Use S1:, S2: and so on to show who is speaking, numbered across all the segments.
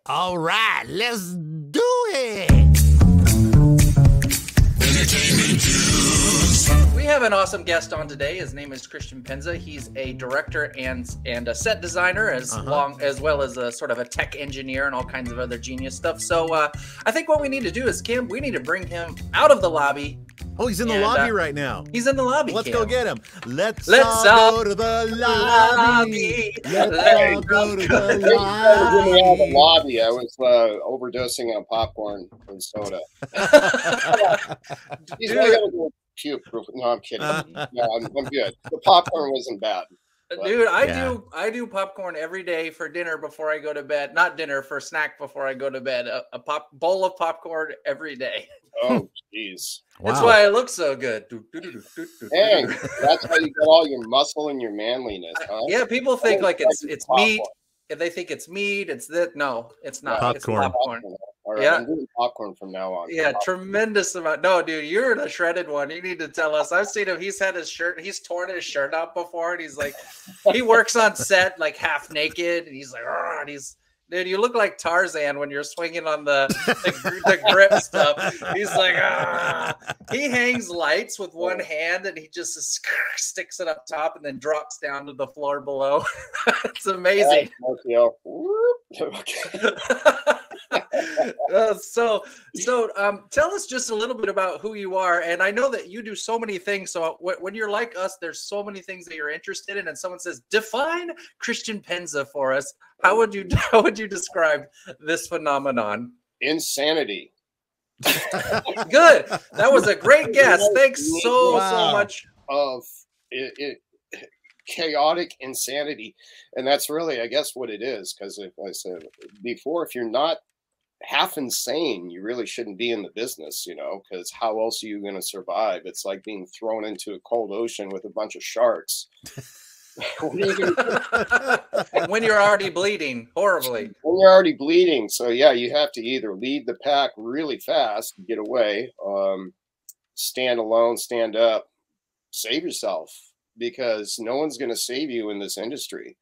S1: All right, let's do it.
S2: We have an awesome guest on today. His name is Kristian Penza. He's a director and a set designer, as well as a sort of a tech engineer and all kinds of other genius stuff. So I think what we need to do is, Kim, we need to bring him out of the lobby.
S1: Oh, he's in the lobby right now.
S2: He's in the lobby.
S1: Let's
S2: Kim.
S1: go get him. Let's all go to the lobby. Let's all go to the lobby.
S3: Me out of the lobby. I was overdosing on popcorn and soda. He's really gonna go puke. No, I'm kidding. No, I'm good. The popcorn wasn't bad. But.
S2: Dude, I do popcorn every day for dinner before I go to bed. Not dinner, for snack before I go to bed. A bowl of popcorn every day.
S3: Oh, jeez.
S2: Wow. That's why I look so good.
S3: Dang, that's how you get all your muscle and your manliness, huh?
S2: Yeah, people think like it's meat. If they think it's meat, it's that. No, it's not.
S1: Popcorn.
S2: It's popcorn.
S3: All right,
S2: yeah,
S3: I'm doing popcorn from now on.
S2: Yeah, tremendous amount. No, dude, you're the shredded one. You need to tell us. I've seen him. He's had his shirt. He's torn his shirt out before, and he's like, he works on set like half naked, and he's like, and he's. Dude, you look like Tarzan when you're swinging on the grip stuff. He's like, he hangs lights with one hand and he just sticks it up top and then drops down to the floor below. It's amazing. So tell us just a little bit about who you are. And I know that you do so many things. So when you're like us, there's so many things that you're interested in. And someone says, define Kristian Penza for us. How would you describe this phenomenon?
S3: Insanity.
S2: Good. That was a great guess. Thanks so much.
S3: Of it, chaotic insanity, and that's really, I guess, what it is. Because if I said before, if you're not half insane, you really shouldn't be in the business, because how else are you going to survive? It's like being thrown into a cold ocean with a bunch of sharks.
S2: When you're already bleeding horribly.
S3: When you're already bleeding. So yeah, you have to either lead the pack really fast, get away, stand alone, stand up, save yourself, because no one's going to save you in this industry.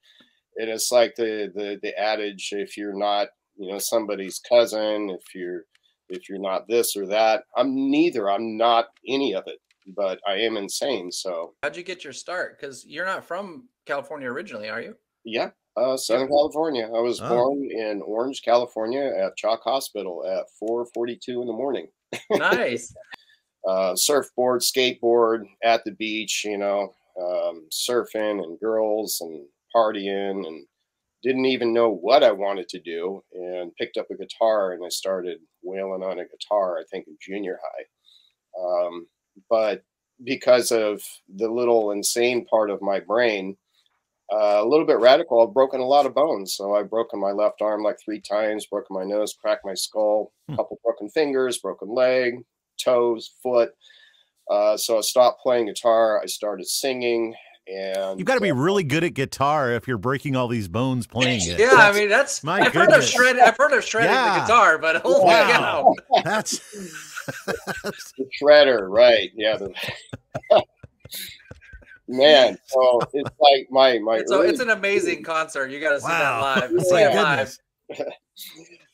S3: And it's like the adage, if you're not, somebody's cousin, if you're not this or that, I'm not any of it. But I am insane. So
S2: how'd you get your start? Because you're not from California originally, are you?
S3: Yeah, Southern California. I was born in Orange, California, at Chalk Hospital at 4:42 in the morning.
S2: Nice.
S3: Surfboard, skateboard, at the beach, surfing and girls and partying, and didn't even know what I wanted to do, and picked up a guitar and I started wailing on a guitar, I think in junior high. But because of the little insane part of my brain, a little bit radical, I've broken a lot of bones. So I've broken my left arm like 3 times, broken my nose, cracked my skull, a couple broken fingers, broken leg, toes, foot. So I stopped playing guitar. I started singing. And
S1: you've got to be really good at guitar if you're breaking all these bones playing it.
S2: Yeah, I mean, I've heard of shredding the guitar, but holy cow.
S1: That's
S3: the shredder, right? Yeah, man. So it's like my.
S2: It's an amazing concert. You got to see that live. See it live.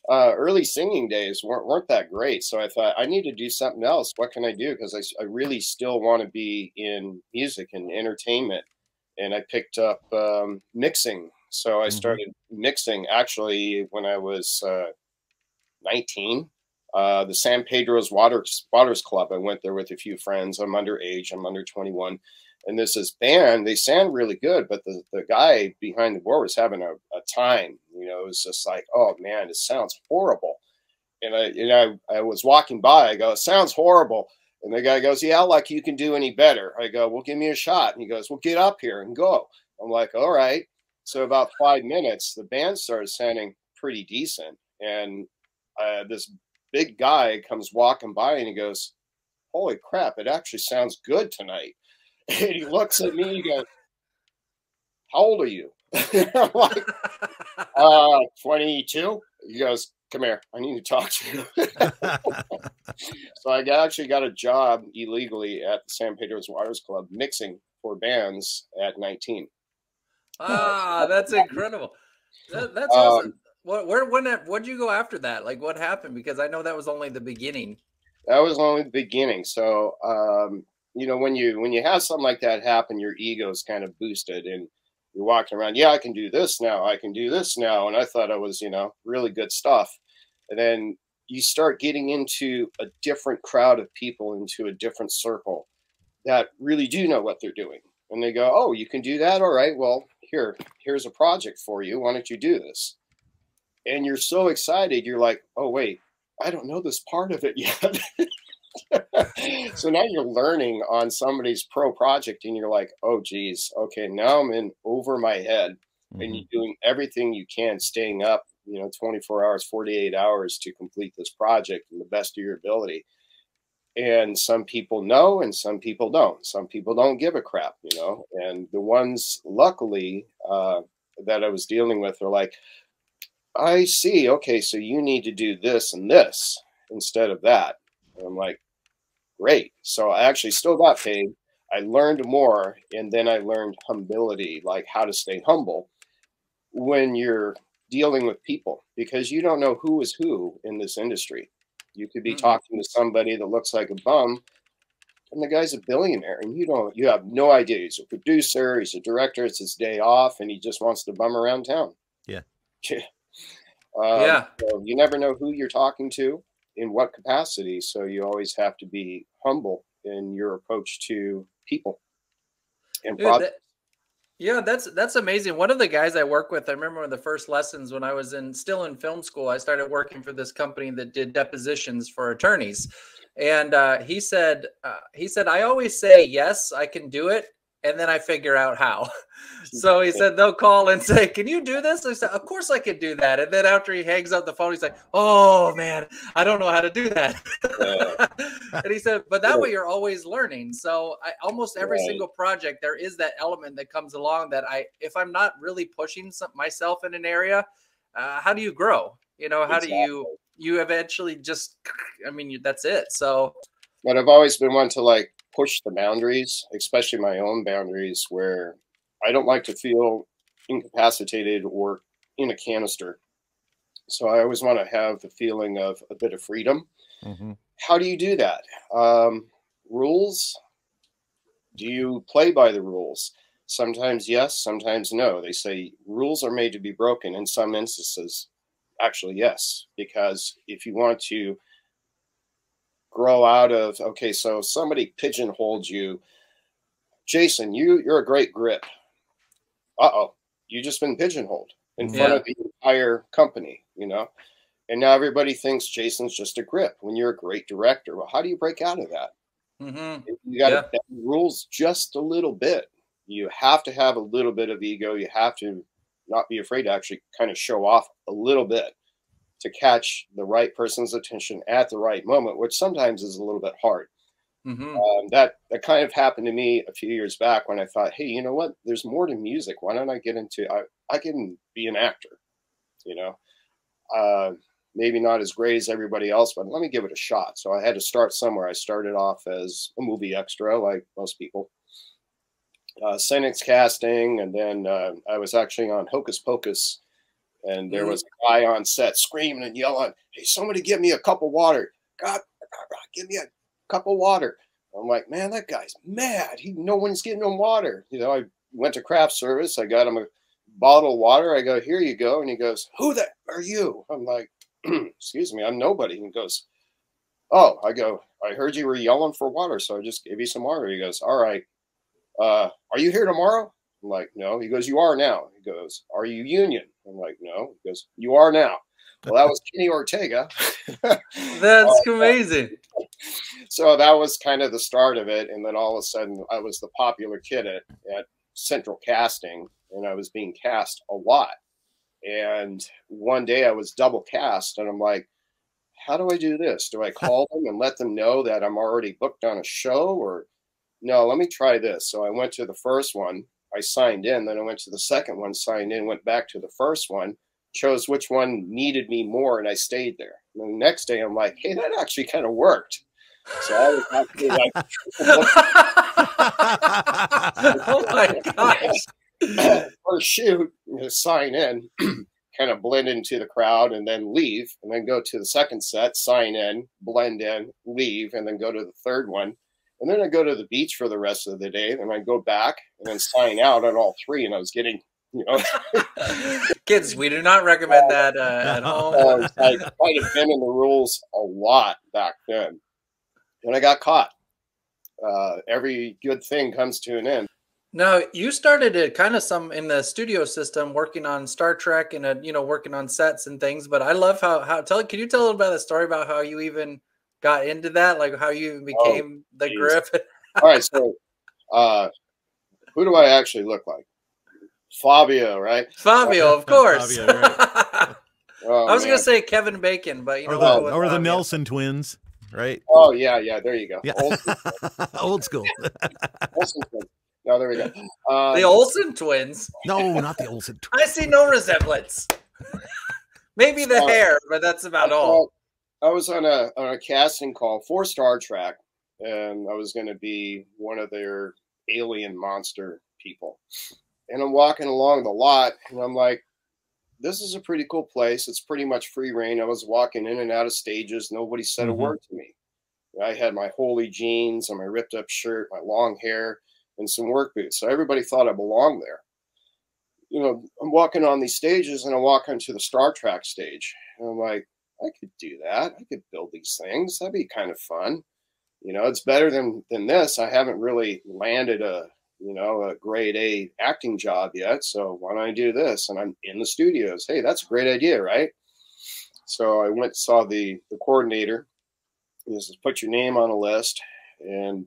S3: Early singing days weren't that great, so I thought I need to do something else. What can I do? Because I really still want to be in music and entertainment, and I picked up mixing. So I started mixing actually when I was 19. The San Pedro's Waters Club. I went there with a few friends. I'm underage. I'm under 21. And there's this band. They sound really good, but the guy behind the board was having a time. It was just like, oh man, it sounds horrible. And I was walking by. I go, it sounds horrible. And the guy goes, yeah, like you can do any better. I go, well, give me a shot. And he goes, well, get up here and go. I'm like, all right. So about 5 minutes, the band started sounding pretty decent. And this big guy comes walking by and he goes, holy crap, it actually sounds good tonight. And he looks at me and he goes, how old are you? I'm like, 22. He goes, come here, I need to talk to you. So I actually got a job illegally at the San Pedro's Waters Club mixing for bands at 19.
S2: Ah, that's incredible. That's awesome. What'd you go after that? Like, what happened? Because I know that was only the beginning.
S3: That was only the beginning. So, you know, when you have something like that happen, your ego's kind of boosted, and you're walking around. Yeah, I can do this now. I can do this now. And I thought I was, you know, really good stuff. And then you start getting into a different crowd of people, into a different circle that really do know what they're doing. And they go, oh, you can do that? All right, well, here's a project for you. Why don't you do this? And you're so excited. You're like, oh, wait, I don't know this part of it yet. So now you're learning on somebody's pro project, and you're like, oh, geez, okay, now I'm in over my head. And you're doing everything you can, staying up, you know, 24 hours, 48 hours to complete this project in the best of your ability. And some people know, and some people don't. Some people don't give a crap, you know. And the ones, luckily, that I was dealing with are like, I see. Okay, so you need to do this and this instead of that. And I'm like, great. So I actually still got paid. I learned more, and then I learned humility, like how to stay humble when you're dealing with people, because you don't know who is who in this industry. You could be talking to somebody that looks like a bum, and the guy's a billionaire, and you have no idea. He's a producer, he's a director, it's his day off, and he just wants to bum around town.
S1: Yeah.
S3: So you never know who you're talking to, in what capacity. So you always have to be humble in your approach to people and projects.
S2: Yeah, that's amazing. One of the guys I work with, I remember one of the first lessons when I was still in film school, I started working for this company that did depositions for attorneys. And he said, I always say, yes, I can do it. And then I figure out how. So he said, they'll call and say, can you do this? I said, of course I can do that. And then after he hangs up the phone, he's like, oh man, I don't know how to do that. And he said, but that way you're always learning. So almost every single project, there is that element that comes along that if I'm not really pushing myself in an area, how do you grow? You know, how do you eventually just, I mean, that's it. So.
S3: But I've always been one to like push the boundaries, especially my own boundaries, where I don't like to feel incapacitated or in a canister. So I always want to have the feeling of a bit of freedom. How do you do that? Rules? Do you play by the rules? Sometimes yes, sometimes no. They say rules are made to be broken. In some instances, actually, yes. Because if you want to grow out of, okay, so somebody pigeonholed you, Jason, you're a great grip. Uh-oh, you just been pigeonholed in front of the entire company, you know? And now everybody thinks Jason's just a grip when you're a great director. Well, how do you break out of that? You got to bend the rules just a little bit. You have to have a little bit of ego. You have to not be afraid to actually kind of show off a little bit to catch the right person's attention at the right moment, which sometimes is a little bit hard. That kind of happened to me a few years back when I thought, hey, you know what? There's more to music. Why don't I get into, I can be an actor, you know? Maybe not as great as everybody else, but let me give it a shot. So I had to start somewhere. I started off as a movie extra, like most people. Cynics casting, and then I was actually on Hocus Pocus. And there was a guy on set screaming and yelling, hey, somebody give me a cup of water. God, give me a cup of water. I'm like, man, that guy's mad. No one's getting him water. You know, I went to craft service. I got him a bottle of water. I go, here you go. And he goes, who the are you? I'm like, excuse me, I'm nobody. And he goes, oh, I go, I heard you were yelling for water, so I just gave you some water. He goes, all right. Are you here tomorrow? I'm like, no. He goes, you are now. He goes, are you union? I'm like, no. He goes, you are now. Well, that was Kenny Ortega.
S2: That's amazing.
S3: So that was kind of the start of it. And then all of a sudden I was the popular kid at Central Casting, and I was being cast a lot. And one day I was double cast, and I'm like, how do I do this? Do I call them and let them know that I'm already booked on a show, or no, let me try this. So I went to the first one. I signed in. Then I went to the second one, signed in, went back to the first one, chose which one needed me more, and I stayed there. And then the next day, I'm like, hey, that actually kind of worked. So I was actually like, oh my gosh. First shoot, sign in, kind of blend into the crowd and then leave, and then go to the second set, sign in, blend in, leave, and then go to the third one. And then I go to the beach for the rest of the day. Then I go back and then sign out on all three. And I was getting, you know,
S2: kids, we do not recommend that at home.
S3: I might have been in the rules a lot back then. And I got caught. Every good thing comes to an end.
S2: Now, you started it kind of some in the studio system, working on Star Trek and, you know, working on sets and things. But I love can you tell a little bit of the story about how you even got into that, like how you became the grip?
S3: All right, so who do I actually look like? Fabio, right?
S2: Fabio, of course.
S4: Fabio, right.
S2: I was gonna say Kevin Bacon, but you know,
S4: or the Nelson twins, right?
S3: Oh yeah, there you go.
S4: Yeah. Old school.
S3: Olsen twins. No, there we go.
S2: The Olsen twins.
S4: No, not the Olsen twins.
S2: I see no resemblance. Maybe the hair, but that's about all.
S3: I was on a casting call for Star Trek, and I was going to be one of their alien monster people. And I'm walking along the lot, and I'm like, this is a pretty cool place. It's pretty much free reign. I was walking in and out of stages. Nobody said a word to me. I had my holy jeans and my ripped up shirt, my long hair, and some work boots. So everybody thought I belonged there. You know, I'm walking on these stages, and I walk onto the Star Trek stage. And I'm like, I could do that. I could build these things. That'd be kind of fun. You know, it's better than this. I haven't really landed a grade A acting job yet. So why don't I do this? And I'm in the studios. Hey, that's a great idea, right? So I went and saw the coordinator. He says, put your name on a list. And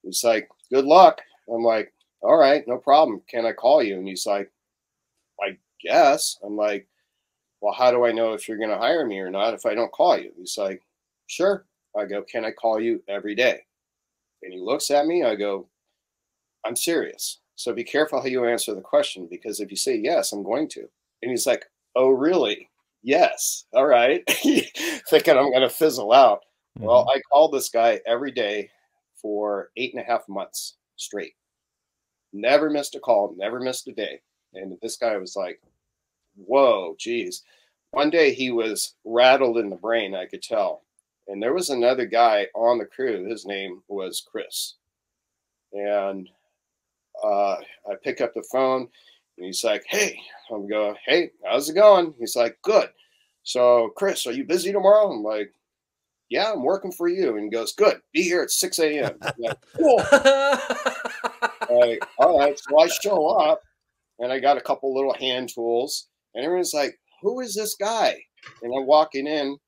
S3: he's like, good luck. I'm like, all right, no problem. Can I call you? And he's like, I guess. I'm like, well, how do I know if you're going to hire me or not if I don't call you? He's like, sure. I go, can I call you every day? And he looks at me. I go, I'm serious. So be careful how you answer the question, because if you say yes, I'm going to. And he's like, oh, really? Yes. All right. Thinking I'm going to fizzle out. Well, I called this guy every day for 8.5 months straight. Never missed a call, never missed a day. And this guy was like, whoa, geez. One day he was rattled in the brain, I could tell. And there was another guy on the crew. His name was Chris. And I pick up the phone, and he's like, hey. I'm going, hey, how's it going? He's like, good. So, Chris, are you busy tomorrow? I'm like, yeah, I'm working for you. And he goes, good. Be here at 6 a.m. I'm like, cool. Like, all right. So I show up, and I got a couple little hand tools. And everyone's like, who is this guy? And I'm walking in,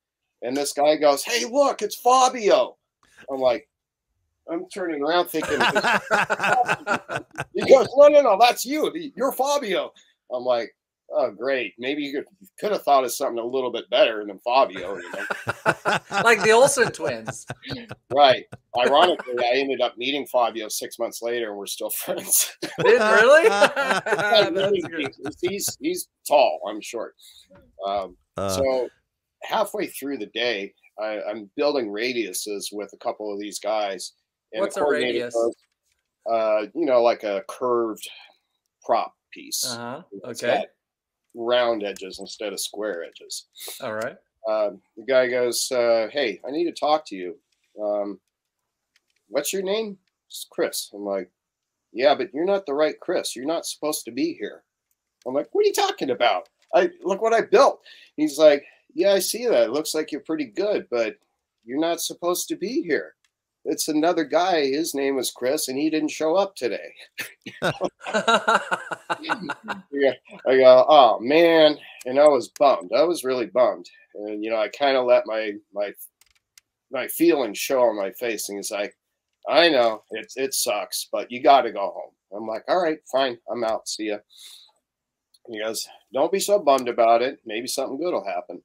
S3: and this guy goes, hey, look, it's Fabio. I'm like, I'm turning around thinking, he goes, no, that's you. You're Fabio. I'm like, oh, great. Maybe you could have thought of something a little bit better than Fabio. You know?
S2: Like the Olsen twins.
S3: Right. Ironically, I ended up meeting Fabio 6 months later, and we're still friends.
S2: Really?
S3: He's tall. I'm short. So halfway through the day, I'm building radiuses with a couple of these guys. And
S2: what's a radius?
S3: Goes, like a curved prop piece.
S2: Okay.
S3: Round edges instead of square edges.
S2: All right.
S3: The guy goes, hey, I need to talk to you. What's your name? It's Chris. I'm like, yeah, but you're not the right Chris. You're not supposed to be here. I'm like, what are you talking about? Look what I built. He's like, yeah, I see that. It looks like you're pretty good, but you're not supposed to be here. It's another guy. His name was Chris, and he didn't show up today. Yeah, I go, oh, man. And I was bummed. I was really bummed. And, I kind of let my feelings show on my face. And he's like, I know it sucks, but you got to go home. I'm like, all right, fine. I'm out. See ya. And he goes, don't be so bummed about it. Maybe something good will happen.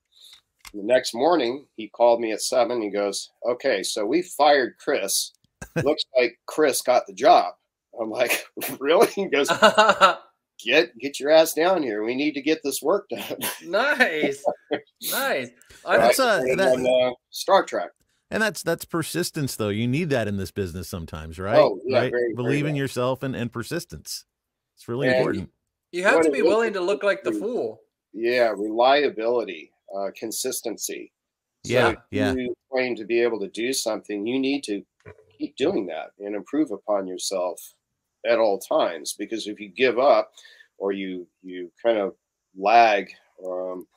S3: The next morning, he called me at 7. He goes, okay, so we fired Chris. Looks like Chris got the job. I'm like, really? He goes, get your ass down here. We need to get this work done.
S2: Nice. Nice.
S4: That's
S3: Star Trek.
S4: And that's persistence, though. You need that in this business sometimes, right?
S3: Oh, yeah,
S4: right?
S3: very,
S4: Believe
S3: very
S4: in yourself and persistence. It's really important.
S2: You have to be willing to look like the fool.
S3: Yeah, reliability, consistency. So
S4: Yeah,
S3: if
S4: yeah,
S3: you claim to be able to do something, you need to keep doing that and improve upon yourself at all times. Because if you give up or you kind of lag,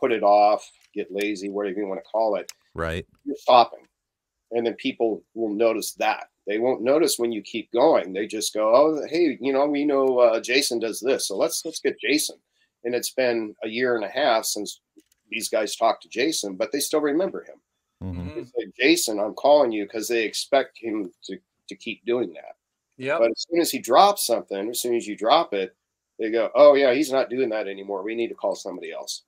S3: put it off, get lazy, whatever you want to call it,
S4: right.
S3: you're stopping. And then people will notice that. They won't notice when you keep going. They just go, "Oh, hey, we know Jason does this, so let's get Jason." And it's been a year and a half since these guys talked to Jason, but they still remember him.
S4: Hmm.
S3: They say, "Jason, I'm calling you," because they expect him to keep doing that.
S2: Yep.
S3: But as soon as he drops something, as soon as you drop it, they go, "Oh yeah, he's not doing that anymore. We need to call somebody else."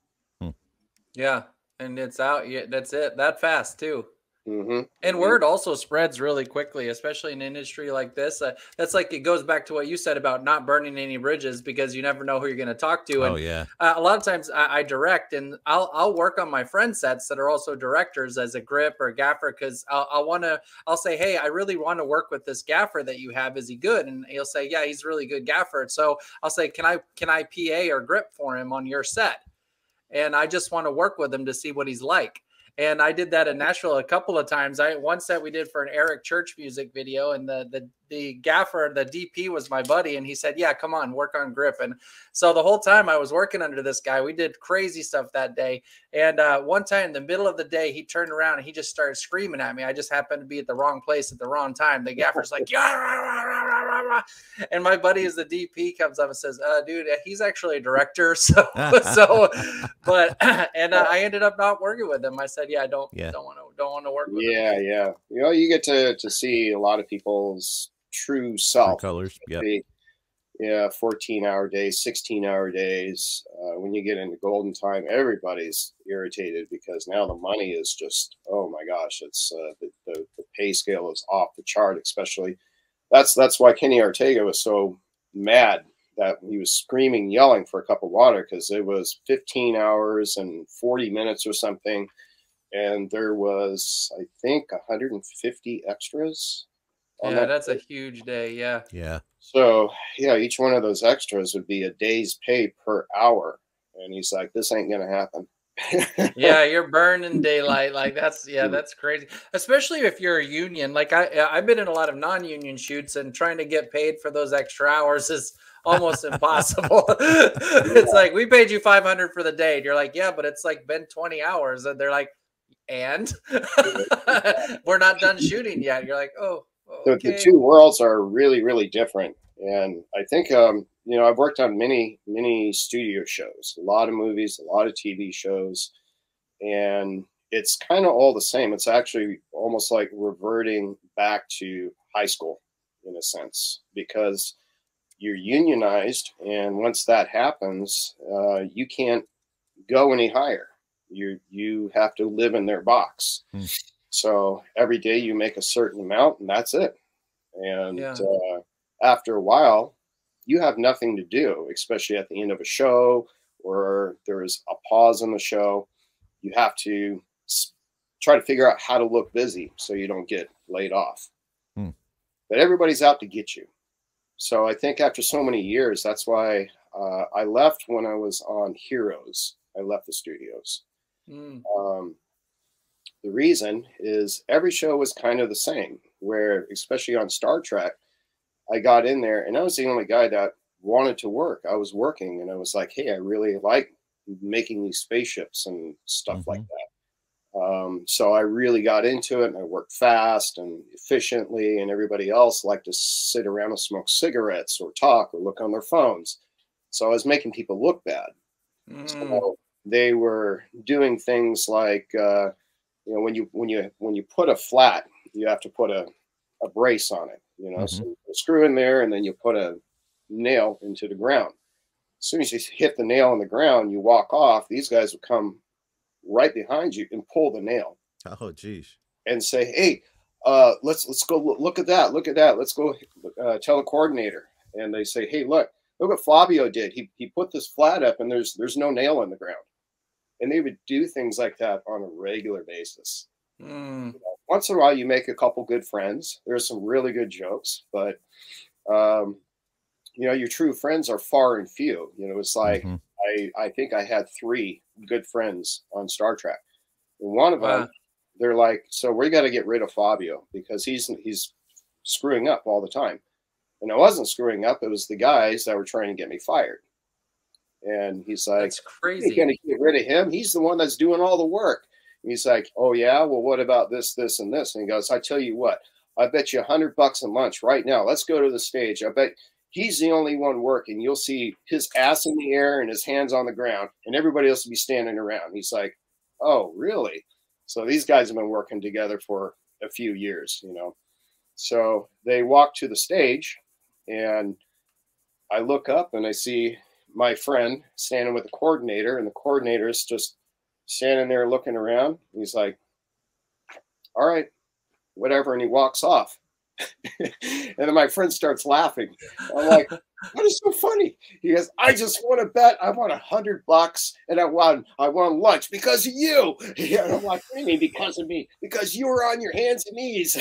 S2: Yeah. And it's out. Yeah, that's it. That fast too.
S3: Mm-hmm.
S2: And word also spreads really quickly, especially in an industry like this. That's like, it goes back to what you said about not burning any bridges, because you never know who you're going to talk to. And
S4: Oh yeah.
S2: a lot of times I direct, and I'll work on my friend sets that are also directors as a grip or gaffer, because I'll say, hey, I really want to work with this gaffer that you have. Is he good? And he'll say, yeah, he's a really good gaffer. So I'll say, can I PA or grip for him on your set? And I just want to work with him to see what he's like. And I did that in Nashville a couple of times. One set we did for an Eric Church music video, and the gaffer, the DP, was my buddy, and he said, "Yeah, come on, work on grip." And so the whole time I was working under this guy, we did crazy stuff that day. And one time in the middle of the day, he turned around and he just started screaming at me. I just happened to be at the wrong place at the wrong time. The gaffer's like, "Yeah," and my buddy, is the DP, comes up and says, "Dude, he's actually a director." So, but I ended up not working with him. I said, "Yeah, I don't want to work with him."
S3: Yeah. You get to see a lot of people's true self.
S4: True colors. Yeah.
S3: Yeah, 14-hour days, 16-hour days. When you get into golden time, everybody's irritated because now the money is just, oh my gosh, it's the pay scale is off the chart. Especially, that's why Kenny Ortega was so mad that he was screaming, yelling for a cup of water, because it was 15 hours and 40 minutes or something, and there was, I think, 150 extras.
S2: Yeah, that's a huge day. Yeah.
S4: Yeah.
S3: So yeah, each one of those extras would be a day's pay per hour. And he's like, "This ain't gonna happen."
S2: Yeah, you're burning daylight. Like that's crazy. Especially if you're a union. Like I've been in a lot of non-union shoots, and trying to get paid for those extra hours is almost impossible. It's like, "We paid you 500 for the day." And you're like, "Yeah, but it's like been 20 hours." And they're like, "And we're not done shooting yet." You're like, "Oh, okay."
S3: The two worlds are really, really different. And I think, I've worked on many, many studio shows, a lot of movies, a lot of TV shows, and it's kind of all the same. It's actually almost like reverting back to high school in a sense, because you're unionized. And once that happens, you can't go any higher. You have to live in their box. So every day you make a certain amount, and that's it. And after a while, you have nothing to do, especially at the end of a show, or there is a pause in the show. You have to try to figure out how to look busy so you don't get laid off. But everybody's out to get you. So I think after so many years, that's why I left when I was on Heroes. I left the studios. The reason is every show was kind of the same, where especially on Star Trek, I got in there and I was the only guy that wanted to work. I was working and I was like, "Hey, I really like making these spaceships and stuff like that." So I really got into it, and I worked fast and efficiently, and everybody else liked to sit around and smoke cigarettes or talk or look on their phones. So I was making people look bad. So they were doing things like, when you put a flat, you have to put a brace on it, so you put a screw in there, and then you put a nail into the ground. As soon as you hit the nail on the ground, you walk off. These guys would come right behind you and pull the nail.
S4: Oh, geez.
S3: And say, "Hey, let's go look at that. Look at that. Let's go tell the coordinator." And they say, "Hey, look what Fabio did. He put this flat up, and there's no nail in the ground." And they would do things like that on a regular basis. Once in a while, you make a couple good friends. There's some really good jokes, but your true friends are far and few. It's like I think I had 3 good friends on Star Trek. And one of them, they're like, so we got to get rid of Fabio because he's screwing up all the time. And I wasn't screwing up. It was the guys that were trying to get me fired. And he's like,
S2: that's crazy.
S3: You're going to get rid of him? He's the one that's doing all the work. And he's like, oh, yeah? Well, what about this, this, and this? And he goes, I tell you what, I bet you $100 a lunch right now. Let's go to the stage. I bet he's the only one working. You'll see his ass in the air and his hands on the ground, and everybody else will be standing around. He's like, oh, really? So these guys have been working together for a few years, you know. So they walk to the stage, and I look up and I see my friend standing with the coordinator, and the coordinator is just standing there looking around. He's like, all right, whatever. And he walks off. And then my friend starts laughing. I'm like, what is so funny? He goes, I just want to bet. I want $100 and I won lunch because of you. And I'm like, what do you mean because of me? Because you were on your hands and knees.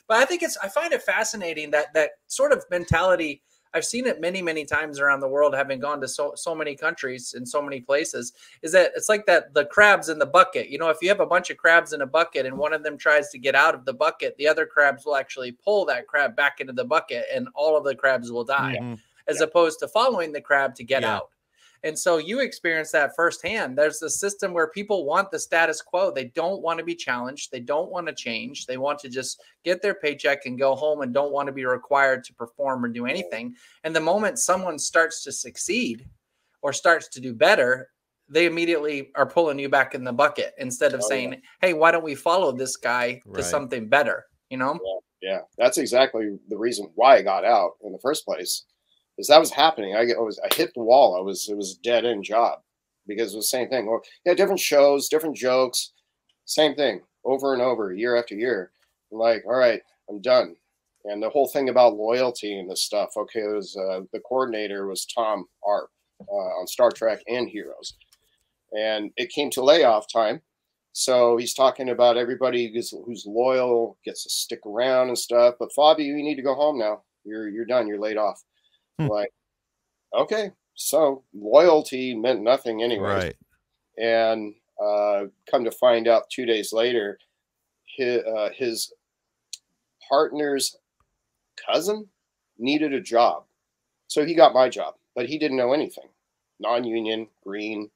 S2: But I find it fascinating that sort of mentality. I've seen it many, many times around the world, having gone to so many countries and so many places, is that it's like that the crabs in the bucket. You know, if you have a bunch of crabs in a bucket and one of them tries to get out of the bucket, the other crabs will actually pull that crab back into the bucket and all of the crabs will die, as opposed to following the crab to get out. And so you experience that firsthand. There's a system where people want the status quo. They don't want to be challenged. They don't want to change. They want to just get their paycheck and go home and don't want to be required to perform or do anything. And the moment someone starts to succeed or starts to do better, they immediately are pulling you back in the bucket instead of saying, hey, why don't we follow this guy to something better? You know?
S3: Yeah, that's exactly the reason why I got out in the first place. Is that was happening. I hit the wall. It was a dead end job because it was the same thing. Well, yeah, different shows, different jokes, same thing over and over, year after year. I'm like, all right, I'm done. And the whole thing about loyalty and this stuff. Okay, it was the coordinator was Tom Arp on Star Trek and Heroes, and it came to layoff time. So he's talking about everybody who's loyal gets to stick around and stuff. But Fabio, you need to go home now. You're done. You're laid off. Like, okay, so loyalty meant nothing anyway.
S4: Right.
S3: And come to find out 2 days later, his partner's cousin needed a job. So he got my job, but he didn't know anything. Non-union, green.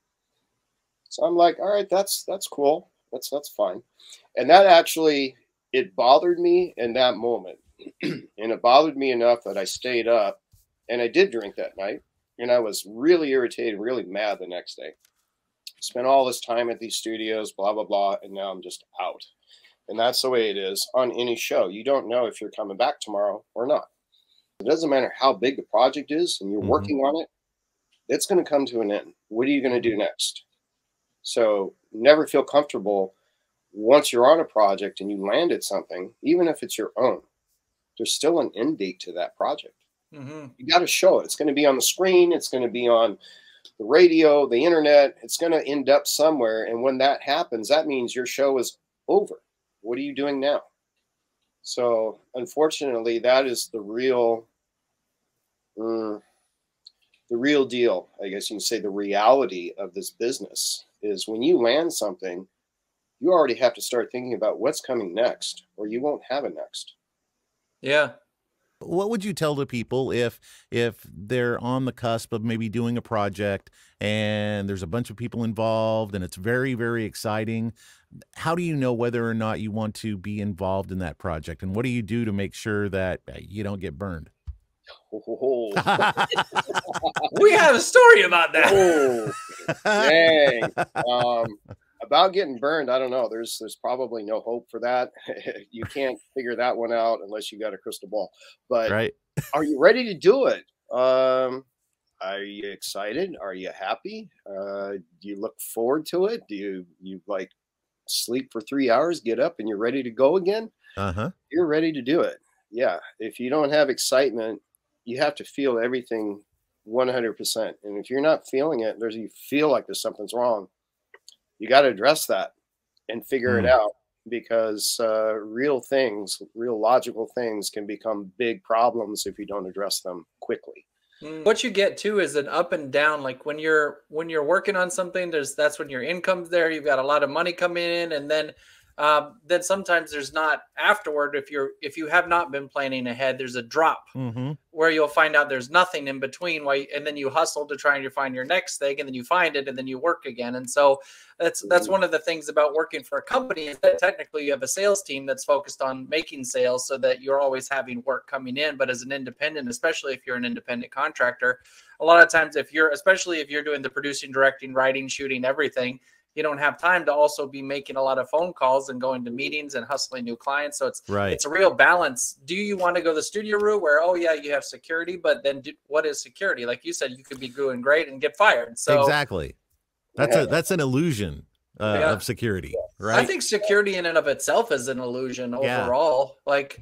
S3: So I'm like, all right, that's cool. That's fine. And that actually, it bothered me in that moment. And it bothered me enough that I stayed up. And I did drink that night, and I was really irritated, really mad the next day. Spent all this time at these studios, blah, blah, blah, and now I'm just out. And that's the way it is on any show. You don't know if you're coming back tomorrow or not. It doesn't matter how big the project is and you're working on it. It's going to come to an end. What are you going to do next? So never feel comfortable once you're on a project and you landed something, even if it's your own. There's still an end date to that project. You got to show it. It's going to be on the screen. It's going to be on the radio, the internet. It's going to end up somewhere. And when that happens, that means your show is over. What are you doing now? So unfortunately, that is the real deal. I guess you can say the reality of this business is when you land something, you already have to start thinking about what's coming next, or you won't have a next.
S2: Yeah.
S4: What would you tell the people if they're on the cusp of maybe doing a project and there's a bunch of people involved and it's very, very exciting? How do you know whether or not you want to be involved in that project? And what do you do to make sure that you don't get burned?
S3: Oh.
S2: We have a story about that.
S3: Oh, dang. About getting burned, I don't know. There's probably no hope for that. You can't figure that one out unless you got a crystal ball. But are you ready to do it? Are you excited? Are you happy? Do you look forward to it? Do you like sleep for 3 hours, get up, and you're ready to go again? You're ready to do it. Yeah. If you don't have excitement, you have to feel everything 100%. And if you're not feeling it, you feel like there's something's wrong. You got to address that and figure it out, because real things, real logical things can become big problems if you don't address them quickly.
S2: What you get too is an up and down. Like when you're working on something, that's when your income's there. You've got a lot of money coming in, and then sometimes there's not afterward. If you have not been planning ahead, there's a drop where you'll find out there's nothing in between. And then you hustle to try and find your next thing, and then you find it, and then you work again. And so that's one of the things about working for a company is that technically you have a sales team that's focused on making sales, so that you're always having work coming in. But as an independent, especially if you're an independent contractor, a lot of times especially if you're doing the producing, directing, writing, shooting, everything, you don't have time to also be making a lot of phone calls and going to meetings and hustling new clients. So it's a real balance. Do you want to go the studio route where, oh yeah, you have security, but then what is security? Like you said, you could be doing great and get fired. So
S4: exactly. That's an illusion of security, right?
S2: I think security in and of itself is an illusion overall. Like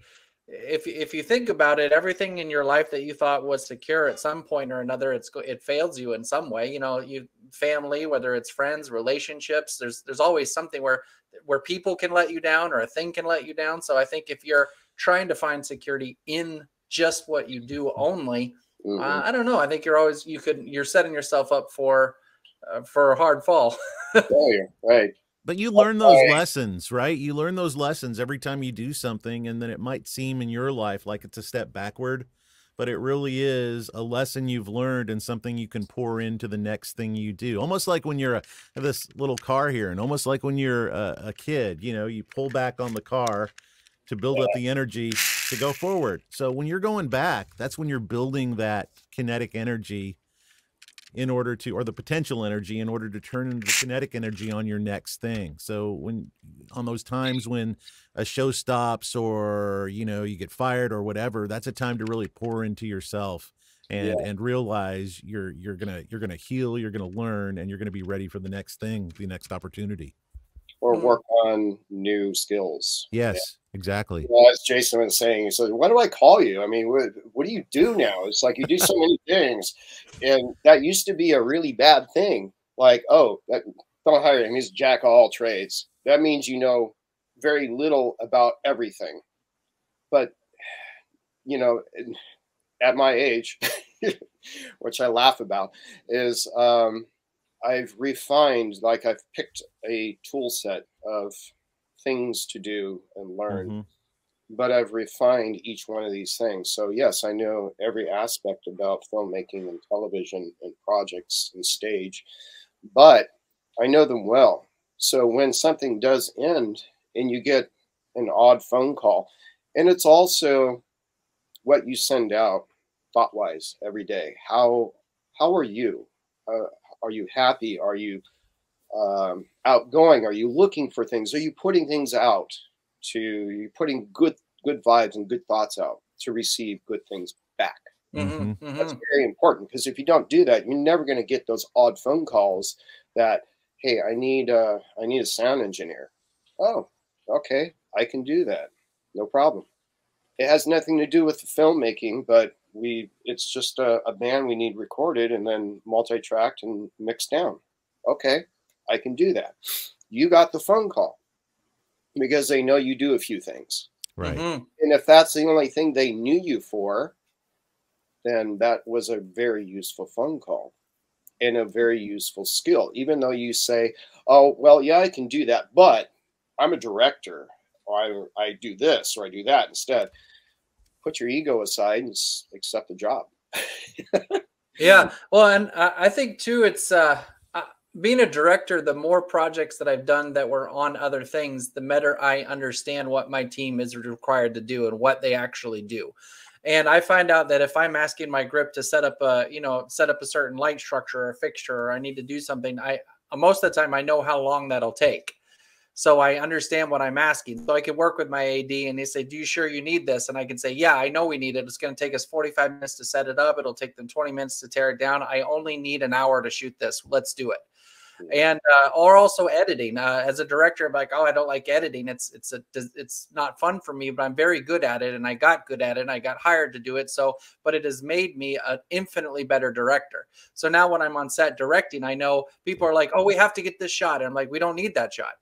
S2: if you think about it, everything in your life that you thought was secure at some point or another, it fails you in some way. You know, family, whether it's friends, relationships, there's always something where people can let you down or a thing can let you down. So I think if you're trying to find security in just what you do only, I don't know. I think you're setting yourself up for a hard fall.
S3: Right.
S4: But you learn those lessons, right? You learn those lessons every time you do something, and then it might seem in your life like it's a step backward, but it really is a lesson you've learned and something you can pour into the next thing you do. Almost like when you're this little car here, and almost like when you're a kid, you know, you pull back on the car to build up the energy to go forward. So when you're going back, that's when you're building that kinetic energy or the potential energy in order to turn into the kinetic energy on your next thing. So on those times when a show stops or, you know, you get fired or whatever, that's a time to really pour into yourself and realize you're going to heal, you're going to learn, and you're going to be ready for the next thing, the next opportunity.
S3: Or work on new skills.
S4: Yes, exactly.
S3: Well, as Jason was saying, he said, what do I call you? I mean, what do you do now? It's like you do so many things. And that used to be a really bad thing. Like, don't hire him. He's a jack of all trades. That means you know very little about everything. But, you know, at my age, which I laugh about, is I've refined, like I've picked a tool set of things to do and learn, but I've refined each one of these things. So yes, I know every aspect about filmmaking and television and projects and stage, but I know them well. So when something does end and you get an odd phone call, and it's also what you send out thought-wise every day. How are you? Are you happy? Are you outgoing? Are you looking for things? Are you putting things out? Are you putting good vibes and good thoughts out to receive good things back? That's very important, because if you don't do that, you're never going to get those odd phone calls that, hey, I need a sound engineer. Oh, okay, I can do that. No problem. It has nothing to do with the filmmaking, but it's just a band we need recorded and then multi-tracked and mixed down. Okay, I can do that. You got the phone call because they know you do a few things.
S4: Right.
S3: And if that's the only thing they knew you for, then that was a very useful phone call and a very useful skill. Even though you say, oh, well, yeah, I can do that, but I'm a director, or I do this or I do that instead. Put your ego aside and accept the job.
S2: Yeah. Well, and I think too, it's being a director, the more projects that I've done that were on other things, the better I understand what my team is required to do and what they actually do. And I find out that if I'm asking my grip to set up a certain light structure or fixture, or I need to do something, most of the time I know how long that'll take. So I understand what I'm asking. So I can work with my AD and they say, do you sure you need this? And I can say, yeah, I know we need it. It's going to take us 45 minutes to set it up. It'll take them 20 minutes to tear it down. I only need an hour to shoot this. Let's do it. And or also editing. As a director, I'm like, oh, I don't like editing. It's not fun for me, but I'm very good at it. And I got good at it and I got hired to do it. But it has made me an infinitely better director. So now when I'm on set directing, I know people are like, oh, we have to get this shot. And I'm like, we don't need that shot.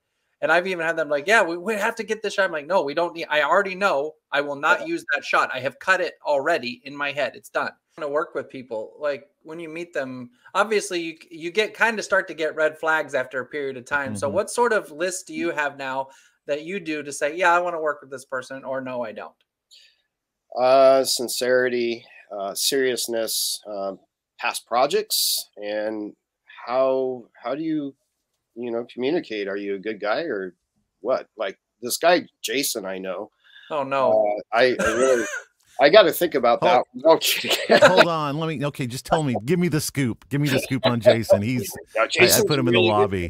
S2: And I've even had them like, yeah, we have to get this shot. I'm like, no, we don't need, I already know I will not use that shot. I have cut it already in my head. It's done. I want to work with people. Like when you meet them, obviously you get kind of start to get red flags after a period of time. So what sort of list do you have now that you do to say, yeah, I want to work with this person, or no, I don't?
S3: Sincerity, seriousness, past projects, and how do you communicate? Are you a good guy or what? Like this guy Jason, I know.
S2: Oh no,
S3: I really I got to think about that.
S4: Hold on, okay, just tell me. Give me the scoop. Give me the scoop on Jason. I put him in the lobby.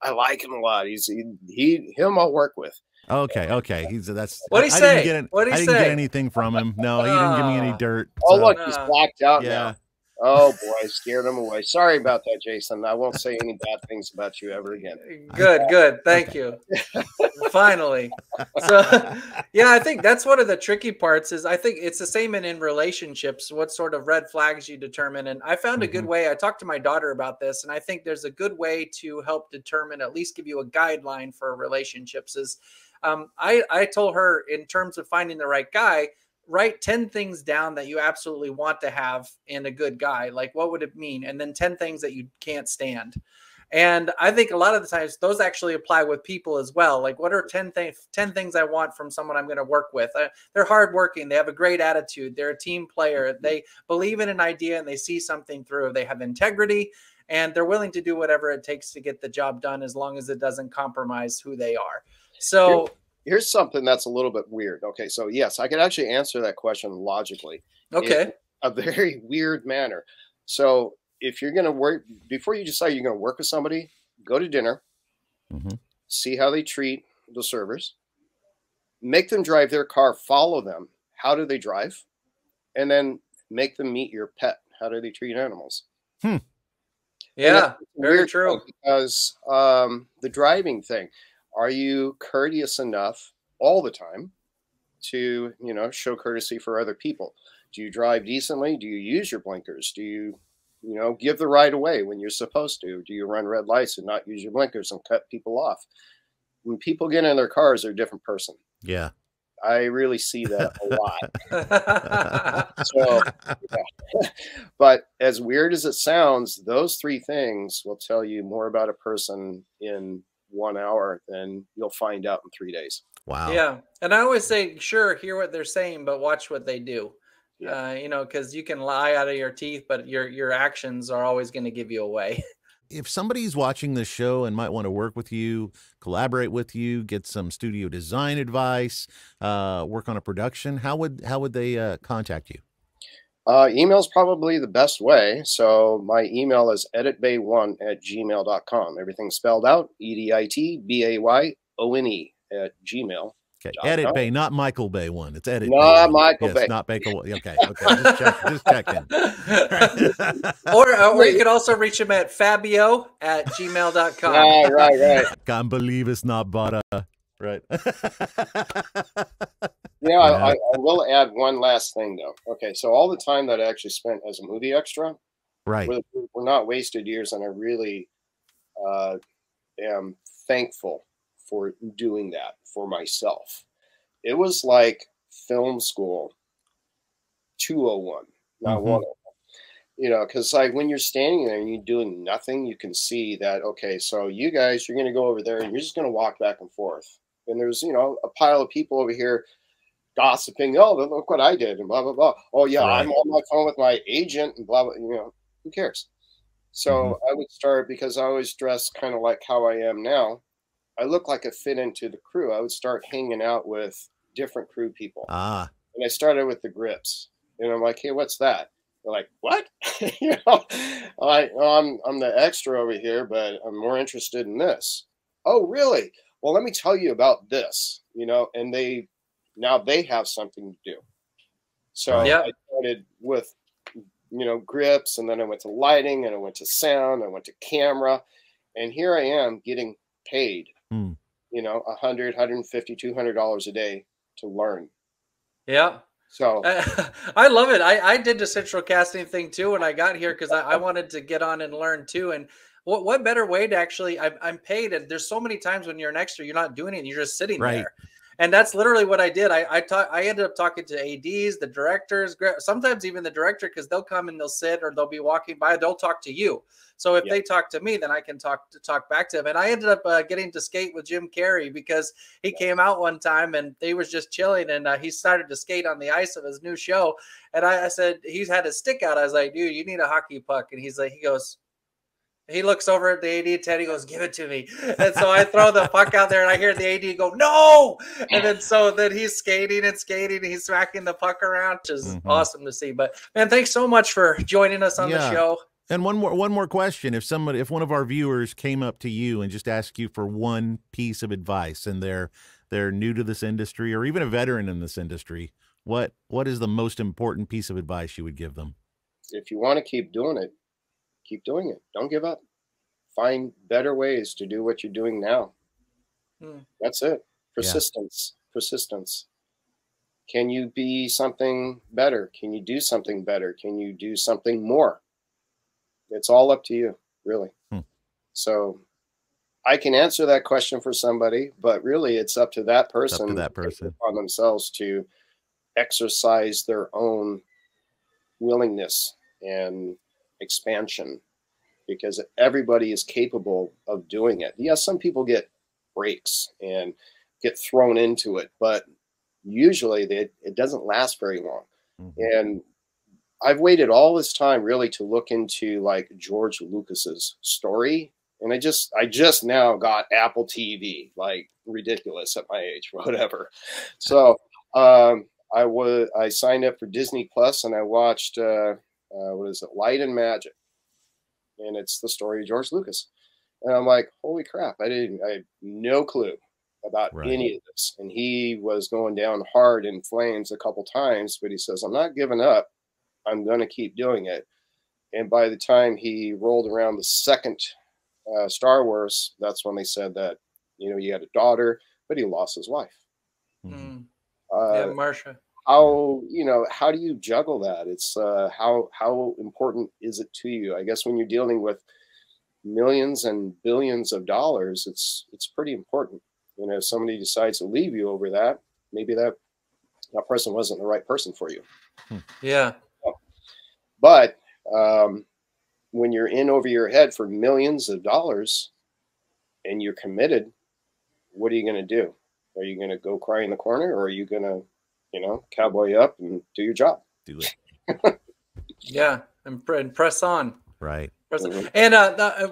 S3: I like him a lot. Him I'll work with.
S4: Okay. That's
S2: what he say?
S4: I didn't get anything from him. No, he didn't give me any dirt.
S3: Oh, look, he's blacked out now. Oh boy, I scared him away. Sorry about that, Jason. I won't say any bad things about you ever again.
S2: Good. Thank you. Finally. So yeah, I think that's one of the tricky parts is I think it's the same in relationships, what sort of red flags you determine. And I found a good way. I talked to my daughter about this, and I think there's a good way to help determine, at least give you a guideline for relationships is I told her in terms of finding the right guy, write 10 things down that you absolutely want to have in a good guy. Like, what would it mean? And then 10 things that you can't stand. And I think a lot of the times those actually apply with people as well. Like, what are 10 things I want from someone I'm going to work with? They're hardworking. They have a great attitude. They're a team player. They believe in an idea and they see something through. They have integrity and they're willing to do whatever it takes to get the job done as long as it doesn't compromise who they are. So
S3: here's something that's a little bit weird. Okay, so yes, I could actually answer that question logically.
S2: Okay.
S3: In a very weird manner. So if you're going to work, before you decide you're going to work with somebody, go to dinner, see how they treat the servers, make them drive their car, follow them. How do they drive? And then make them meet your pet. How do they treat animals?
S2: Yeah, very true.
S3: Because the driving thing, are you courteous enough all the time to, show courtesy for other people? Do you drive decently? Do you use your blinkers? Do you, give the right away when you're supposed to? Do you run red lights and not use your blinkers and cut people off? When people get in their cars, they're a different person.
S4: Yeah.
S3: I really see that a lot. So, yeah. But as weird as it sounds, those 3 things will tell you more about a person in 1 hour than you'll find out in 3 days.
S4: Wow.
S2: Yeah. And I always say, sure, hear what they're saying, but watch what they do.
S3: Yeah.
S2: Because you can lie out of your teeth, but your actions are always going to give you away.
S4: If somebody's watching this show and might want to work with you, collaborate with you, get some studio design advice, work on a production, how would they contact you?
S3: Email is probably the best way. So my email is editbay1@gmail.com. Everything's spelled out, EDITBAYONE @gmail.com.
S4: Okay, Edit Bay, not Michael Bay one. It's Edit
S3: not
S4: Bay.
S3: Michael Bay.
S4: Not Michael. Okay. Just checking.
S2: or you could also reach him at Fabio@gmail.com.
S3: Right.
S4: Can't believe it's not butter. Right.
S3: I will add one last thing though. Okay, so all the time that I actually spent as a movie extra,
S4: right,
S3: were not wasted years, and I really am thankful for doing that for myself. It was like film school 201, not 101. Because like when you're standing there and you're doing nothing, you can see that, okay, so you guys, you're going to go over there and you're just going to walk back and forth. And there's, a pile of people over here gossiping. Oh, look what I did and blah, blah, blah. Oh, yeah, right. I'm on my phone with my agent and blah, blah, who cares? So I would start, because I always dress kind of like how I am now. I look like I fit into the crew. I would start hanging out with different crew people. And I started with the grips. And I'm like, hey, what's that? They're like, what? I'm the extra over here, but I'm more interested in this. Oh, really? Well, let me tell you about this, and now they have something to do. So I started with, grips, and then I went to lighting, and I went to sound, I went to camera, and here I am getting paid, $100, $150, $200 a day to learn.
S2: Yeah.
S3: So
S2: I love it. I did the central casting thing too when I got here because I wanted to get on and learn too. And what better way to actually, I'm paid, and there's so many times when you're an extra, you're not doing it, you're just sitting
S4: Right.
S2: there. And that's literally what I did. I ended up talking to ADs, the directors, sometimes even the director, because they'll come and they'll sit, or they'll be walking by, they'll talk to you. So if they talk to me, then I can talk back to him. And I ended up getting to skate with Jim Carrey, because he came out one time and they was just chilling, and he started to skate on the ice of his new show. And I said, he's had his stick out. I was like, dude, you need a hockey puck. And he's like, he looks over at the AD, Ted, he goes, give it to me. And so I throw the puck out there, and I hear the AD go, no. And then he's skating, and he's smacking the puck around, which is awesome to see. But man, thanks so much for joining us on the show.
S4: And one more question. If one of our viewers came up to you and just asked you for one piece of advice, and they're new to this industry, or even a veteran in this industry, what is the most important piece of advice you would give them? If you want to keep doing it, keep doing it. Don't give up. Find better ways to do what you're doing now. That's it. Persistence. Persistence. Can you be something better? Can you do something better? Can you do something more? It's all up to you, really. So I can answer that question for somebody, but really it's up to that person, on themselves to exercise their own willingness and expansion, because everybody is capable of doing it. Yes, some people get breaks and get thrown into it, but usually it doesn't last very long. And I've waited all this time really to look into like George Lucas's story, and I just now got Apple TV, like ridiculous at my age, whatever. So I signed up for Disney Plus, and I watched what is it, Light and Magic. And it's the story of George Lucas. And I'm like, holy crap, I had no clue about any of this. And he was going down hard in flames a couple times, but he says, I'm not giving up. I'm going to keep doing it. And by the time he rolled around the second Star Wars, that's when they said that, he had a daughter, but he lost his wife. Marsha. How do you juggle that? It's how important is it to you? I guess when you're dealing with millions and billions of dollars, it's pretty important. If somebody decides to leave you over that, maybe that person wasn't the right person for you.
S2: Yeah.
S3: But when you're in over your head for millions of dollars and you're committed, what are you going to do? Are you going to go cry in the corner, or are you going to cowboy up and do your job? Do it.
S2: Yeah, and press on.
S4: Right.
S2: And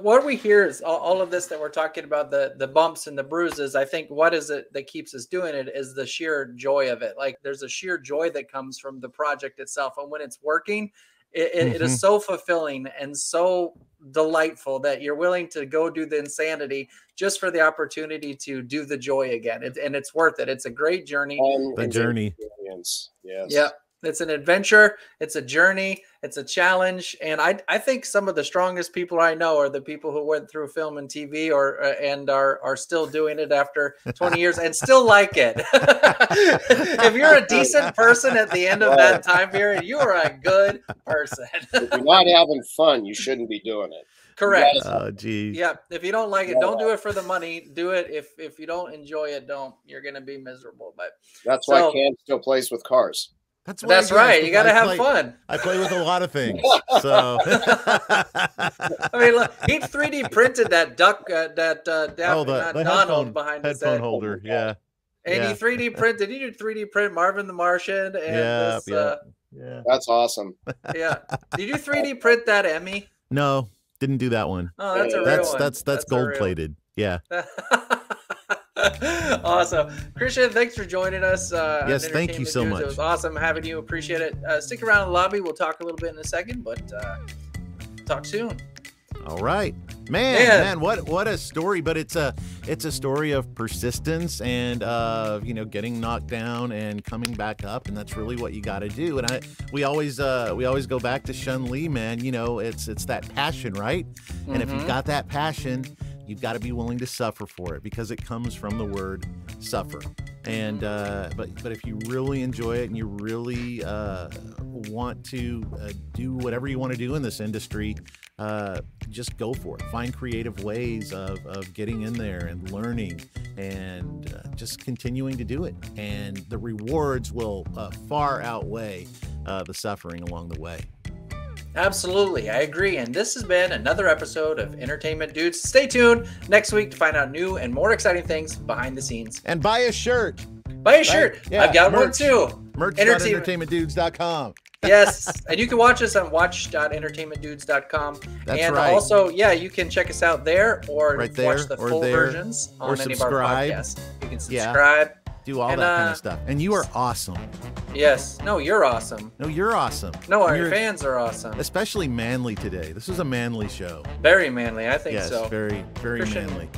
S2: what we hear is all of this that we're talking about, the bumps and the bruises. I think what is it that keeps us doing it is the sheer joy of it. Like there's a sheer joy that comes from the project itself. And when it's working, it is so fulfilling and so delightful that you're willing to go do the insanity just for the opportunity to do the joy again. And it's worth it. It's a great journey.
S4: The journey.
S3: Yes.
S2: Yeah. It's an adventure. It's a journey. It's a challenge. And I think some of the strongest people I know are the people who went through film and TV and are still doing it after 20 years and still like it. If you're a decent person at the end of that time period, you are a good person.
S3: If you're not having fun, you shouldn't be doing it.
S2: Correct.
S4: Oh, geez.
S2: Yeah. If you don't like it, don't do it for the money. Do it. If you don't enjoy it, don't. You're going to be miserable. But
S3: that's why Cam still plays with cars.
S2: That's right. You got to have fun.
S4: I play with a lot of things. So
S2: I mean, look, he 3D printed that duck,
S4: the
S2: Donald behind his
S4: headphone
S2: head.
S4: holder. Yeah.
S2: And he 3D printed. He did 3D print Marvin the Martian. And
S4: yeah.
S3: That's awesome.
S2: Yeah. Did you 3D print that Emmy?
S4: No, didn't do that one.
S2: Oh, that's a real one.
S4: That's gold plated. Yeah.
S2: Awesome. Kristian, thanks for joining us.
S4: Yes, thank you so much.
S2: It was awesome having you. Appreciate it. Stick around in the lobby. We'll talk a little bit in a second, but talk soon.
S4: All right, man, what a story! But it's a story of persistence and getting knocked down and coming back up, and that's really what you got to do. And we always go back to Shun Lee, man. It's that passion, right? And if you've got that passion, you've got to be willing to suffer for it, because it comes from the word suffer. And but if you really enjoy it and you really want to do whatever you want to do in this industry, just go for it. Find creative ways of getting in there and learning and just continuing to do it. And the rewards will far outweigh the suffering along the way.
S2: Absolutely, I agree. And this has been another episode of Entertainment Dudes. Stay tuned next week to find out new and more exciting things behind the scenes.
S4: And buy a shirt.
S2: Buy a shirt.
S4: Yeah,
S2: I've got
S4: merch.
S2: one too.
S4: Merch.entertainmentdudes.com.
S2: Yes, and you can watch us on watch.entertainmentdudes.com.
S4: That's
S2: and
S4: right.
S2: also, yeah, you can check us out there or
S4: Right there,
S2: watch the
S4: or
S2: full
S4: there,
S2: versions
S4: or
S2: on any of our
S4: subscribe.
S2: podcasts. You can
S4: Yeah.
S2: subscribe.
S4: Do all
S2: And,
S4: that kind of stuff. And you are awesome.
S2: Yes. No, you're awesome.
S4: No, you're awesome.
S2: No, our
S4: You're
S2: fans are awesome.
S4: especially manly today. This is a manly show.
S2: Very manly, I think
S4: Yes,
S2: so.
S4: very, very
S2: Kristian,
S4: manly.